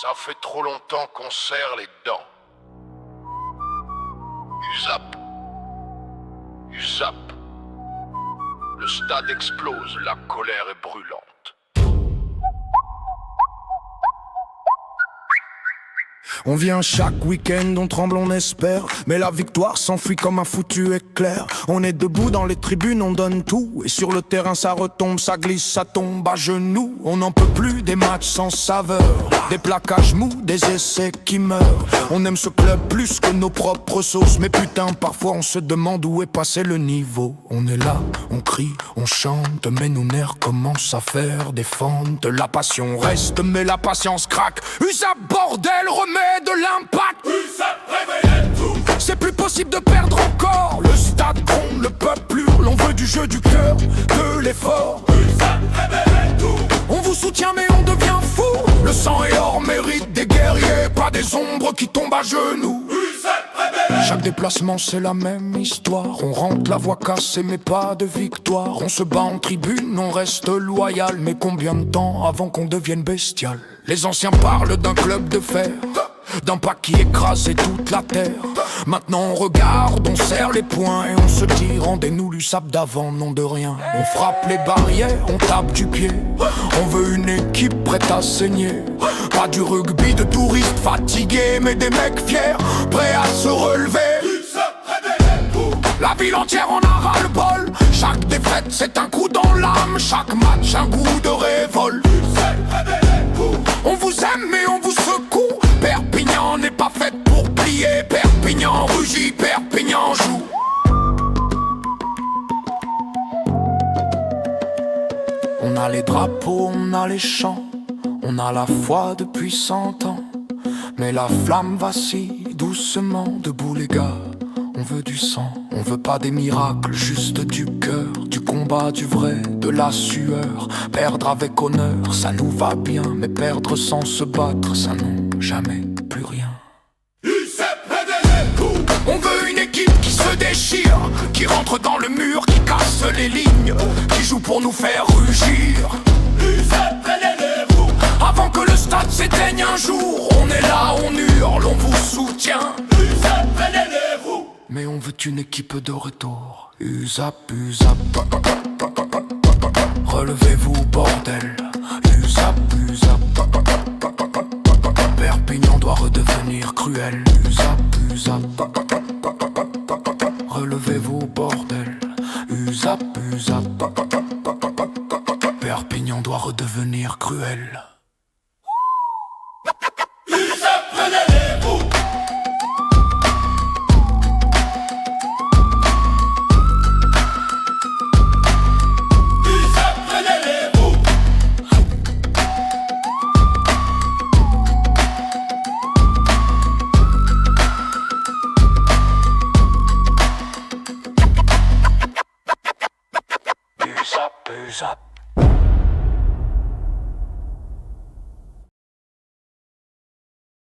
Ça fait trop longtemps qu'on serre les dents. Usap. Usap. Le stade explose, la colère est brûlante. On vient chaque week-end, on tremble, on espère, mais la victoire s'enfuit comme un foutu éclair. On est debout dans les tribunes, on donne tout, et sur le terrain ça retombe, ça glisse, ça tombe à genoux. On n'en peut plus des matchs sans saveur, des plaquages mous, des essais qui meurent. On aime ce club plus que nos propres sauces, mais putain parfois on se demande où est passé le niveau. On est là, on crie, on chante, mais nos nerfs commencent à faire des fentes. La passion reste, mais la patience craque. Usap bordel, remet de l'impact. C'est plus possible de perdre encore. Le stade gronde, le peuple hurle. On veut du jeu, du cœur, de l'effort. On vous soutient mais on devient fou. Le sang est or, mérite des guerriers, pas des ombres qui tombent à genoux. Chaque déplacement c'est la même histoire. On rentre la voix cassée mais pas de victoire. On se bat en tribune, on reste loyal. Mais combien de temps avant qu'on devienne bestial? Les anciens parlent d'un club de fer, d'un pas qui écrasait toute la terre. Maintenant on regarde, on serre les poings et on se dit rendez-nous l'USAP d'avant, nom de rien. On frappe les barrières, on tape du pied. On veut une équipe prête à saigner. Pas du rugby de touristes fatigués, mais des mecs fiers, prêts à se relever. La ville entière en a ras le bol. Chaque défaite c'est un coup dans l'âme. Chaque match un goût de révolte. On vous aime mais on vous secoue. Perpignan n'est pas faite pour plier. Perpignan rugit, Perpignan joue. On a les drapeaux, on a les chants, on a la foi depuis 100 ans. Mais la flamme vacille doucement. Debout les gars, on veut du sang. On veut pas des miracles, juste du cœur, du combat, du vrai, de la sueur. Perdre avec honneur, ça nous va bien. Mais perdre sans se battre, ça non, jamais plus rien. On veut une équipe qui se déchire, qui rentre dans le mur, qui casse les lignes, qui joue pour nous faire rugir. Avant que le stade s'éteigne un jour, on est là, on hurle, on vous soutient. Mais on veut une équipe de retour. Usap, Usap. Relevez-vous bordel. Usap, Usap. Perpignan doit redevenir cruel. Usap, Usap. Relevez-vous bordel. Usap, Usap. Perpignan doit redevenir cruel. Usap, Usap.